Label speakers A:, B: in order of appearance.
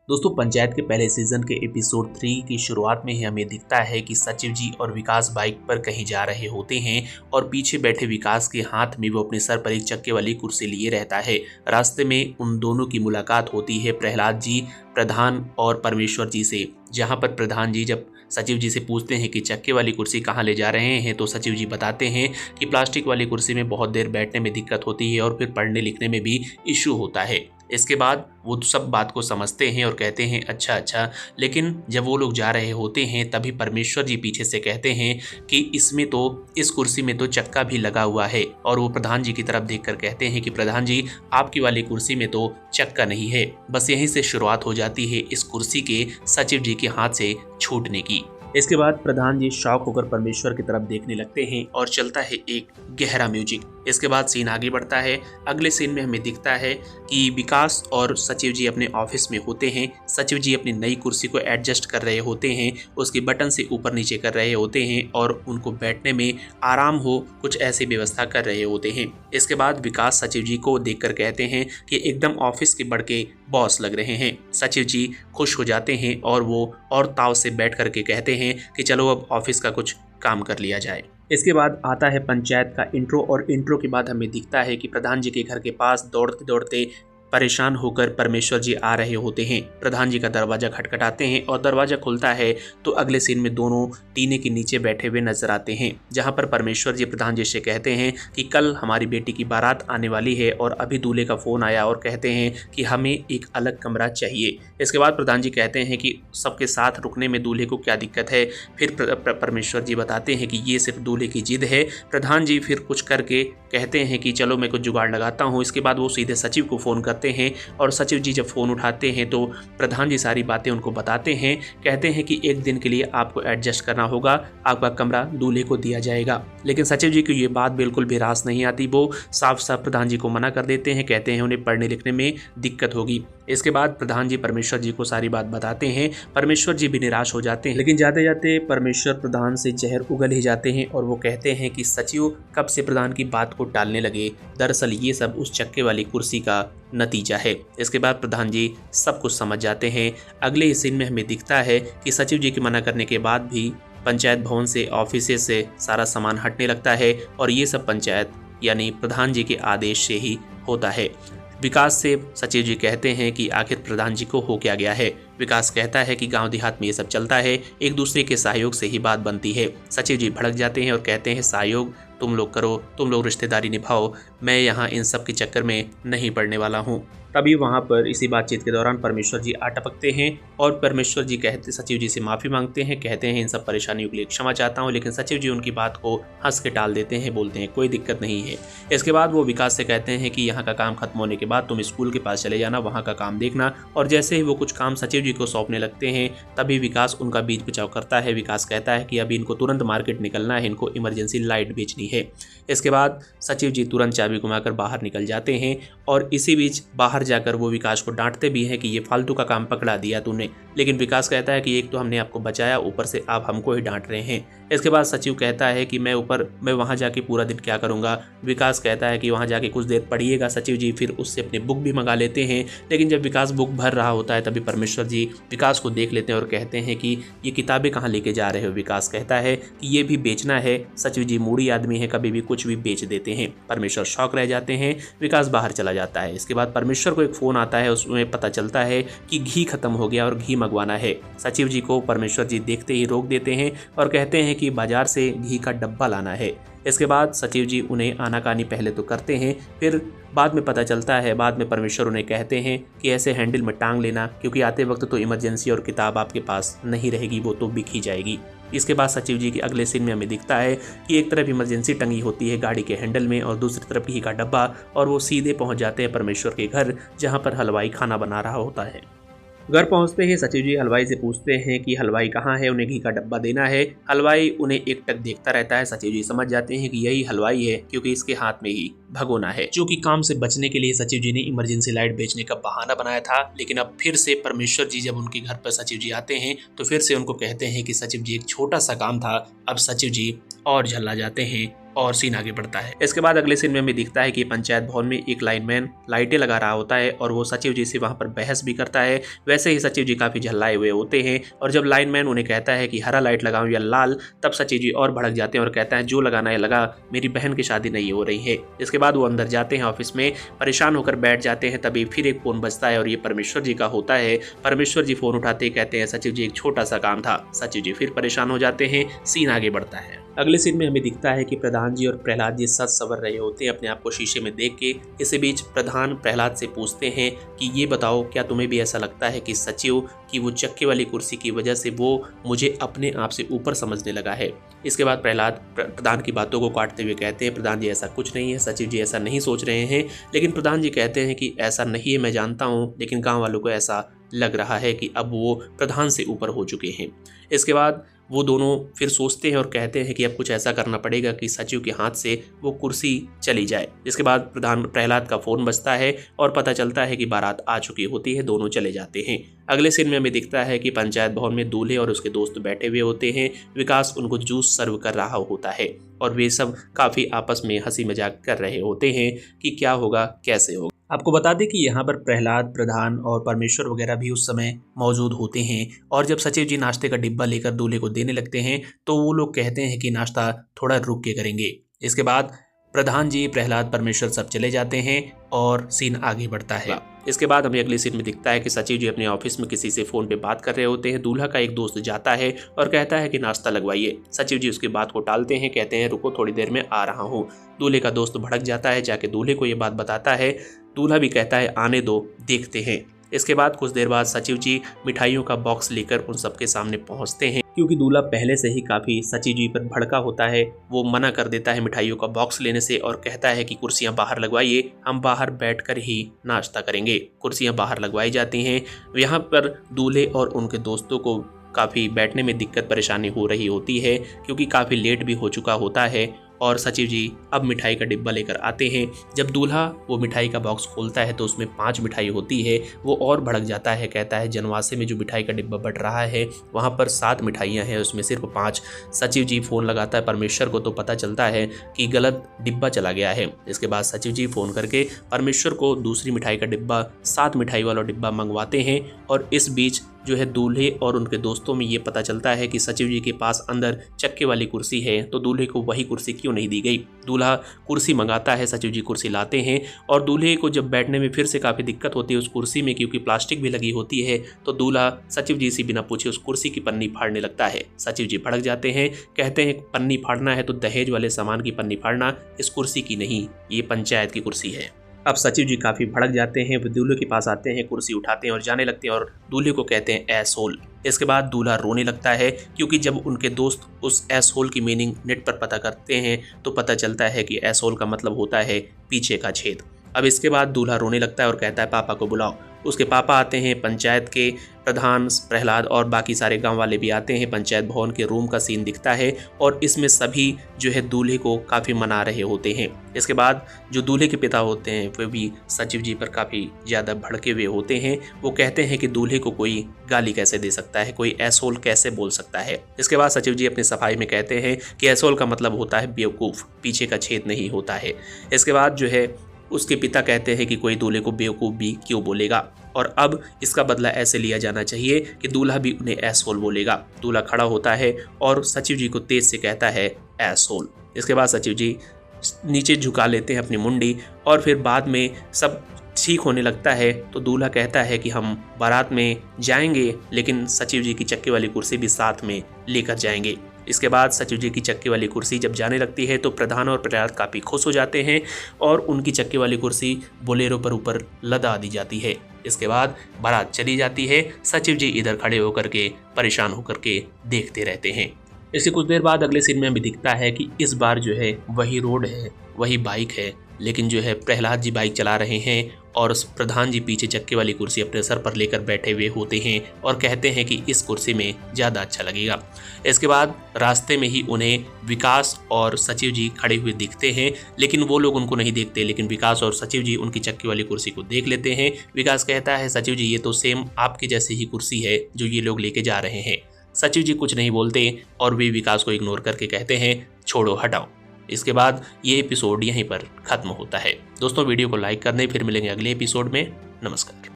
A: दोस्तों पंचायत के पहले सीजन के एपिसोड 3 की शुरुआत में ही हमें दिखता है कि सचिव जी और विकास बाइक पर कहीं जा रहे होते हैं और पीछे बैठे विकास के हाथ में वो अपने सर पर एक चक्के वाली कुर्सी लिए रहता है। रास्ते में उन दोनों की मुलाकात होती है प्रहलाद जी, प्रधान और परमेश्वर जी से, जहां पर प्रधान जी जब सचिव जी से पूछते हैं कि चक्के वाली कुर्सी कहाँ ले जा रहे हैं तो सचिव जी बताते हैं कि प्लास्टिक वाली कुर्सी में बहुत देर बैठने में दिक्कत होती है और फिर पढ़ने लिखने में भी इश्यू होता है। इसके बाद वो सब बात को समझते हैं और कहते हैं अच्छा, लेकिन जब वो लोग जा रहे होते हैं तभी परमेश्वर जी पीछे से कहते हैं कि इस कुर्सी में तो चक्का भी लगा हुआ है, और वो प्रधान जी की तरफ देखकर कहते हैं कि प्रधान जी आपकी वाली कुर्सी में तो चक्का नहीं है। बस यहीं से शुरुआत हो जाती है इस कुर्सी के सचिव जी के हाथ से छूटने की। इसके बाद प्रधान जी शॉक होकर परमेश्वर की तरफ देखने लगते हैं और चलता है एक गहरा म्यूजिक। इसके बाद सीन आगे बढ़ता है। अगले सीन में हमें दिखता है कि विकास और सचिव जी अपने ऑफिस में होते हैं। सचिव जी अपनी नई कुर्सी को एडजस्ट कर रहे होते हैं, उसकी बटन से ऊपर नीचे कर रहे होते हैं और उनको बैठने में आराम हो कुछ ऐसी व्यवस्था कर रहे होते हैं। इसके बाद विकास सचिव जी को देखकर कहते हैं कि एकदम ऑफिस के बड़के बॉस लग रहे हैं। सचिव जी खुश हो जाते हैं और वो और ताव से बैठ करके कहते हैं कि चलो अब ऑफिस का कुछ काम कर लिया जाए। इसके बाद आता है पंचायत का इंट्रो, और इंट्रो के बाद हमें दिखता है कि प्रधान जी के घर के पास दौड़ते दौड़ते परेशान होकर परमेश्वर जी आ रहे होते हैं। प्रधान जी का दरवाजा खटखटाते हैं और दरवाजा खुलता है तो अगले सीन में दोनों टीने के नीचे बैठे हुए नजर आते हैं, जहां पर परमेश्वर जी प्रधान जी से कहते हैं कि कल हमारी बेटी की बारात आने वाली है और अभी दूल्हे का फोन आया और कहते हैं कि हमें एक अलग कमरा चाहिए। इसके बाद प्रधान जी कहते हैं कि सबके साथ रुकने में दूल्हे को क्या दिक्कत है। फिर परमेश्वर जी बताते हैं कि ये सिर्फ दूल्हे की जिद है। प्रधान जी फिर कुछ करके कहते हैं कि चलो मैं कुछ जुगाड़ लगाता हूँ। इसके बाद वो सीधे सचिव को फोन करते हैं और सचिव जी जब फोन उठाते हैं तो प्रधान जी सारी बातें उनको बताते हैं। कहते हैं कि एक दिन के लिए आपको एडजस्ट करना होगा, आपका कमरा दूल्हे को दिया जाएगा। लेकिन सचिव जी को ये बात बिल्कुल भी रास नहीं आती। वो साफ साफ प्रधान जी को मना कर देते हैं, कहते हैं उन्हें पढ़ने लिखने में दिक्कत होगी। इसके बाद प्रधान जी परमेश्वर जी को सारी बात बताते हैं। परमेश्वर जी भी निराश हो जाते हैं, लेकिन जाते जाते परमेश्वर प्रधान से जहर उगल ही जाते हैं और वो कहते हैं कि सचिव कब से प्रधान की बात को टालने लगे, दरअसल ये सब उस चक्के वाली कुर्सी का नतीजा है। इसके बाद प्रधान जी सब कुछ समझ जाते हैं। अगले सीन में हमें दिखता है कि सचिव जी के मना करने के बाद भी पंचायत भवन से ऑफिस से सारा सामान हटने लगता है और ये सब पंचायत यानी प्रधान जी के आदेश से ही होता है। विकास से सचिव जी कहते हैं कि आखिर प्रधान जी को हो क्या गया है। विकास कहता है कि गांव देहात में ये सब चलता है, एक दूसरे के सहयोग से ही बात बनती है। सचिव जी भड़क जाते हैं और कहते हैं सहयोग तुम लोग करो, तुम लोग रिश्तेदारी निभाओ, मैं यहाँ इन सब के चक्कर में नहीं पड़ने वाला हूँ। तभी वहाँ पर इसी बातचीत के दौरान परमेश्वर जी आ टपकते हैं और परमेश्वर जी कहते सचिव जी से माफ़ी मांगते हैं, कहते हैं इन सब परेशानियों के लिए क्षमा चाहता हूँ। लेकिन सचिव जी उनकी बात को हंस के टाल देते हैं, बोलते हैं कोई दिक्कत नहीं है। इसके बाद वो विकास से कहते हैं कि यहाँ का काम खत्म होने के बाद तुम स्कूल के पास चले जाना, वहाँ का काम देखना। और जैसे ही वो कुछ काम सचिव जी को सौंपने लगते हैं तभी विकास उनका बीच बचाव करता है। विकास कहता है कि अभी इनको तुरंत मार्केट निकलना है, इनको इमरजेंसी लाइट बेचनी है। इसके बाद सचिव जी तुरंत चाबी घुमाकर बाहर निकल जाते हैं और इसी बीच बाहर जाकर वो विकास को डांटते भी हैं कि ये फालतू का काम पकड़ा दिया तूने। लेकिन विकास कहता है कि एक तो हमने आपको बचाया, ऊपर से आप हमको ही डांट रहे हैं। इसके बाद सचिव कहता है कि मैं वहाँ जाके पूरा दिन क्या करूँगा। विकास कहता है कि वहाँ जाके कुछ देर पढ़िएगा। सचिव जी फिर उससे अपनी बुक भी मंगा लेते हैं। लेकिन जब विकास बुक भर रहा होता है तभी परमेश्वर जी विकास को देख लेते हैं और कहते हैं कि ये किताबें कहाँ लेके जा रहे हो। विकास कहता है कि ये भी बेचना है। सचिव जी मूडी आदमी है, कभी भी कुछ भी बेच देते हैं। परमेश्वर शौक रह जाते हैं। विकास बाहर चला जाता है। इसके बाद परमेश्वर को एक फ़ोन आता है, उसमें पता चलता है कि घी खत्म हो गया और घी मंगवाना है। सचिव जी को परमेश्वर जी देखते ही रोक देते हैं और कहते हैं कि बाजार से घी का डब्बा लाना है। इसके बाद सचिव जी उन्हें आनाकानी पहले तो करते हैं, फिर बाद में पता चलता है, बाद में परमेश्वर उन्हें कहते हैं कि ऐसे हैंडल में टांग लेना, क्योंकि आते वक्त तो इमरजेंसी और किताब आपके पास नहीं रहेगी, वो तो बिक ही जाएगी। इसके बाद सचिव जी के अगले सीन में हमें दिखता है कि एक तरफ इमरजेंसी टंगी होती है गाड़ी के हैंडल में और दूसरी तरफ घी का डब्बा, और वो सीधे पहुंच जाते हैं परमेश्वर के घर, जहां पर हलवाई खाना बना रहा होता है। घर पहुंचते ही सचिव जी हलवाई से पूछते हैं कि हलवाई कहाँ है, उन्हें घी का डब्बा देना है। हलवाई उन्हें एकटक देखता रहता है। सचिव जी समझ जाते हैं कि यही हलवाई है, क्योंकि इसके हाथ में ही भगोना है, जो कि काम से बचने के लिए सचिव जी ने इमरजेंसी लाइट बेचने का बहाना बनाया था। लेकिन अब फिर से परमेश्वर जी जब उनके घर पर सचिव जी आते हैं तो फिर से उनको कहते हैं कि सचिव जी एक छोटा सा काम था। अब सचिव जी और झल्ला जाते हैं और सीन आगे बढ़ता है। इसके बाद अगले सीन में हमें दिखता है कि पंचायत भवन में एक लाइनमैन लाइटें लगा रहा होता है और वो सचिव जी से वहां पर बहस भी करता है। वैसे ही सचिव जी काफी झल्लाए हुए होते हैं और जब लाइनमैन उन्हें कहता है कि हरा लाइट लगाऊं या लाल, तब सचिव जी और भड़क जाते हैं और कहता है जो लगाना है लगा, मेरी बहन की शादी नहीं हो रही है। इसके बाद वो अंदर जाते हैं, ऑफिस में परेशान होकर बैठ जाते हैं। तभी फिर एक फोन बजता है और ये परमेश्वर जी का होता है। परमेश्वर जी फोन उठाते ही कहते हैं सचिव जी एक छोटा सा काम था। सचिव जी फिर परेशान हो जाते हैं। सीन आगे बढ़ता है। अगले सीन में हमें दिखता है कि प्रधान जी और प्रहलाद जी सच संवर रहे होते हैं अपने आप को शीशे में देख के। इसी बीच प्रधान प्रहलाद से पूछते हैं कि ये बताओ, क्या तुम्हें भी ऐसा लगता है कि सचिव की वो चक्के वाली कुर्सी की वजह से वो मुझे अपने आप से ऊपर समझने लगा है। इसके बाद प्रहलाद प्रधान की बातों को काटते हुए कहते हैं प्रधान जी ऐसा कुछ नहीं है, सचिव जी ऐसा नहीं सोच रहे हैं। लेकिन प्रधान जी कहते हैं कि ऐसा नहीं है, मैं जानता हूँ, लेकिन गाँव वालों को ऐसा लग रहा है कि अब वो प्रधान से ऊपर हो चुके हैं। इसके बाद वो दोनों फिर सोचते हैं और कहते हैं कि अब कुछ ऐसा करना पड़ेगा कि सचिव के हाथ से वो कुर्सी चली जाए। इसके बाद प्रधान प्रहलाद का फोन बजता है और पता चलता है कि बारात आ चुकी होती है। दोनों चले जाते हैं। अगले सीन में हमें दिखता है कि पंचायत भवन में दूल्हे और उसके दोस्त बैठे हुए होते हैं। विकास उनको जूस सर्व कर रहा होता है और वे सब काफी आपस में हंसी मजाक कर रहे होते हैं कि क्या होगा, कैसे होगा। आपको बता दें कि यहाँ पर प्रहलाद, प्रधान और परमेश्वर वगैरह भी उस समय मौजूद होते हैं और जब सचिव जी नाश्ते का डिब्बा लेकर दूल्हे को देने लगते हैं तो वो लोग कहते हैं कि नाश्ता थोड़ा रुक के करेंगे। इसके बाद प्रधान जी, प्रहलाद, परमेश्वर सब चले जाते हैं और सीन आगे बढ़ता है। इसके बाद हमें अगले सीन में दिखता है कि सचिव जी अपने ऑफिस में किसी से फोन पे बात कर रहे होते हैं। दूल्हा का एक दोस्त जाता है और कहता है कि नाश्ता लगवाइए। सचिव जी उसकी बात को टालते हैं, कहते हैं रुको थोड़ी देर में आ रहा हूँ। दूल्हे का दोस्त भड़क जाता है, जाके दूल्हे को ये बात बताता है। दूल्हा भी कहता है आने दो, देखते हैं। इसके बाद कुछ देर बाद सचिव जी मिठाइयों का बॉक्स लेकर उन सबके सामने पहुंचते हैं। क्योंकि दूल्हा पहले से ही काफी सचिव जी पर भड़का होता है, वो मना कर देता है मिठाइयों का बॉक्स लेने से और कहता है कि कुर्सियां बाहर लगवाइए, हम बाहर बैठकर ही नाश्ता करेंगे। कुर्सियां बाहर लगवाई जाती हैं। यहाँ पर दूल्हे और उनके दोस्तों को काफ़ी बैठने में दिक्कत परेशानी हो रही होती है क्योंकि काफ़ी लेट भी हो चुका होता है और सचिव जी अब मिठाई का डिब्बा लेकर आते हैं। जब दूल्हा वो मिठाई का बॉक्स खोलता है तो उसमें 5 मिठाई होती है। वो और भड़क जाता है, कहता है जनवासे में जो मिठाई का डिब्बा बट रहा है वहाँ पर 7 मिठाइयाँ हैं, उसमें सिर्फ 5। सचिव जी फ़ोन लगाता है परमेश्वर को तो पता चलता है कि गलत डिब्बा चला गया है। इसके बाद सचिव जी फ़ोन करके परमेश्वर को दूसरी मिठाई का डिब्बा, 7 मिठाई वाला डिब्बा मंगवाते हैं और इस बीच जो है दूल्हे और उनके दोस्तों में ये पता चलता है कि सचिव जी के पास अंदर चक्के वाली कुर्सी है, तो दूल्हे को वही कुर्सी क्यों नहीं दी गई। दूल्हा कुर्सी मंगाता है, सचिव जी कुर्सी लाते हैं और दूल्हे को जब बैठने में फिर से काफ़ी दिक्कत होती है उस कुर्सी में क्योंकि प्लास्टिक भी लगी होती है, तो दूल्हा सचिव जी से बिना पूछे उस कुर्सी की पन्नी फाड़ने लगता है। सचिव जी भड़क जाते हैं, कहते हैं पन्नी फाड़ना है तो दहेज वाले सामान की पन्नी फाड़ना, इस कुर्सी की नहीं, ये पंचायत की कुर्सी है। अब सचिव जी काफ़ी भड़क जाते हैं, वो दूल्हे के पास आते हैं, कुर्सी उठाते हैं और जाने लगते हैं और दूल्हे को कहते हैं एसहोल। इसके बाद दूल्हा रोने लगता है क्योंकि जब उनके दोस्त उस एसहोल की मीनिंग नेट पर पता करते हैं तो पता चलता है कि एसहोल का मतलब होता है पीछे का छेद। अब इसके बाद दूल्हा रोने लगता है और कहता है पापा को बुलाओ। उसके पापा आते हैं, पंचायत के प्रधान प्रहलाद और बाकी सारे गांव वाले भी आते हैं। पंचायत भवन के रूम का सीन दिखता है और इसमें सभी जो है दूल्हे को काफ़ी मना रहे होते हैं। इसके बाद जो दूल्हे के पिता होते हैं वे भी सचिव जी पर काफ़ी ज़्यादा भड़के हुए होते हैं। वो कहते हैं कि दूल्हे को कोई गाली कैसे दे सकता है, कोई एसहोल कैसे बोल सकता है। इसके बाद सचिव जी अपनी सफाई में कहते हैं कि एसहोल का मतलब होता है बेवकूफ़, पीछे का छेद नहीं होता है। इसके बाद जो है उसके पिता कहते हैं कि कोई दूल्हे को बेवकूफ़ भी क्यों बोलेगा और अब इसका बदला ऐसे लिया जाना चाहिए कि दूल्हा भी उन्हें एसहोल बोलेगा। दूल्हा खड़ा होता है और सचिव जी को तेज से कहता है एसहोल। इसके बाद सचिव जी नीचे झुका लेते हैं अपनी मुंडी और फिर बाद में सब ठीक होने लगता है तो दूल्हा कहता है कि हम बारात में जाएंगे लेकिन सचिव जी की चक्के वाली कुर्सी भी साथ में लेकर जाएंगे। इसके बाद सचिव जी की चक्के वाली कुर्सी जब जाने लगती है तो प्रधान और प्रहलाद काफ़ी खुश हो जाते हैं और उनकी चक्के वाली कुर्सी बोलेरो पर ऊपर लदा दी जाती है। इसके बाद बारात चली जाती है। सचिव जी इधर खड़े होकर के परेशान होकर के देखते रहते हैं। इसके कुछ देर बाद अगले सीन में भी दिखता है कि इस बार जो है वही रोड है, वही बाइक है, लेकिन जो है प्रहलाद जी बाइक चला रहे हैं और प्रधान जी पीछे चक्के वाली कुर्सी अपने सर पर लेकर बैठे हुए होते हैं और कहते हैं कि इस कुर्सी में ज़्यादा अच्छा लगेगा। इसके बाद रास्ते में ही उन्हें विकास और सचिव जी खड़े हुए दिखते हैं, लेकिन वो लोग उनको नहीं देखते, लेकिन विकास और सचिव जी उनकी चक्के वाली कुर्सी को देख लेते हैं। विकास कहता है सचिव जी ये तो सेम आपकी जैसी ही कुर्सी है जो ये लोग लेके जा रहे हैं। सचिव जी कुछ नहीं बोलते और वे विकास को इग्नोर करके कहते हैं छोड़ो हटाओ। इसके बाद ये एपिसोड यहीं पर खत्म होता है। दोस्तों वीडियो को लाइक करने, फिर मिलेंगे अगले एपिसोड में। नमस्कार।